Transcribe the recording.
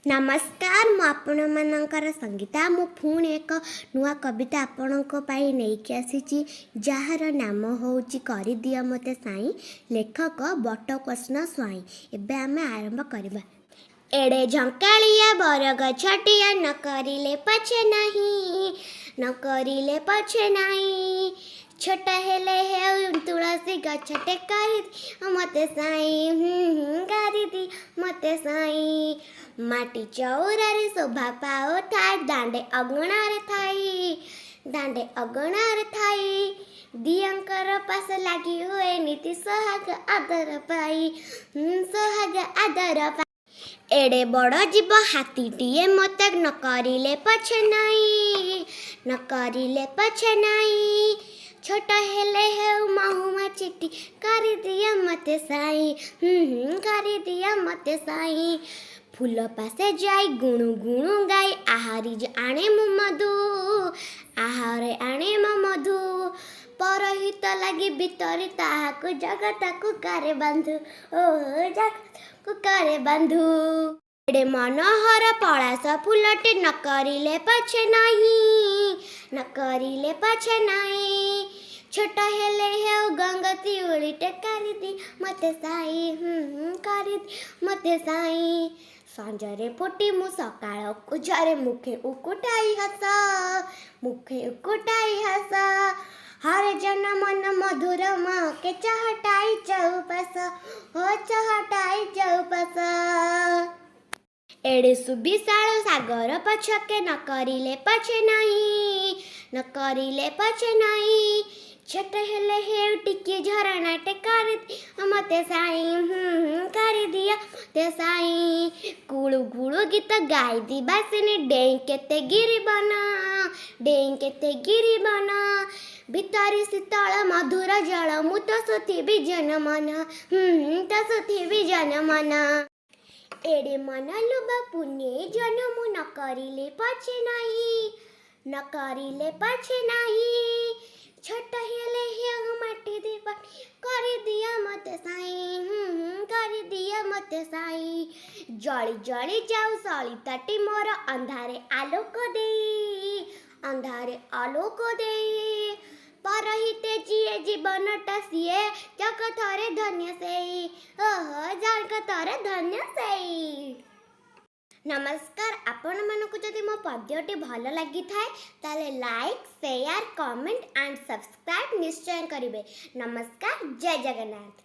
नमस्कार मु आपण मानकर संगीता मु पुणी एक नुआ कविता आपणों नहीं आसी जार नाम होची करी दिया मते साई लेखक बटकृष्ण स्वाई। एबे आमे आरंभ करबा। एड़े झंकालिया बरग छटिया न करिले पछे नहीं, न करिले पछे नहीं। छोटा हेले हे तुलसी गछटे करी मते साई करी दी मते साई। माटी चौरारे शोभा पाओ थाई दांडे अगणारे थाई, दांडे अगणारे थाई। दियंकर पास लागी हुए नीति सोहाग आदर पाई, सोहाग आदर पाई। एड़े बड़ जीव हाथीटीए मते न करिले पछे नहीं, न करिले पछे नहीं। छोटा हेले हे महुमा चिट्ठी करी दिया मते साई, करी दिया मते साई। फूल पासे जाई गुणु गुणु गाई आहारी आणे मु मधु, आहारे आणे मो मधु। परहित लगी भितरी ताहाकु जगताकु करे बंधु, ओ जगताकु करे बंधु। एड़े मनोहर पलास फूलटे न करिले पछे नहीं, न करिले पछे नहीं। छोटा हेले हे गंगती उड़ीटे करी दी मते साई, करी दी मते साई। संजरे फुटी मु सकाळ कुझरे मुखे उकुटाई हस, मुखे उकुटाई हस। हर जन मन मधुर के चहटाई चौपस, हो चहटाई चौपस। एड़े सुविशाल सागर पछके न करिले पछे नहीं, न करिले पछे नहीं। छोट हेले हे टिके झरणाटे करी मते साई, करी दिया मते साई। कुळु कुळु गीत गाई दी बासिनी डेई केते गिरी बना, डेई केते गिरी बना। भितरी शीतल मधुर जल मु तो सुथिबी जन मन, तो सुथिबी जन मन। एड़े मन लुबा पुण्य जन्म न करिले पछे नहीं, न करिले पछे नहीं। छोट हेले हे माटी देवा करी दिया मते साई, करी दिया मते साई। जली जली जाऊ सलिताटी मोर अंधारे आलोक देई, अंधारे आलोक देई। परहिते जिए जीवनटा सीए जगतरे धन्य सेई, ओहो जगतरे धन्य सेई। नमस्कार आपण मानकु जदि मो पद्यटी भल लगी थाए ताले like share comment and subscribe निश्चय करिवे। नमस्कार, जय जगन्नाथ।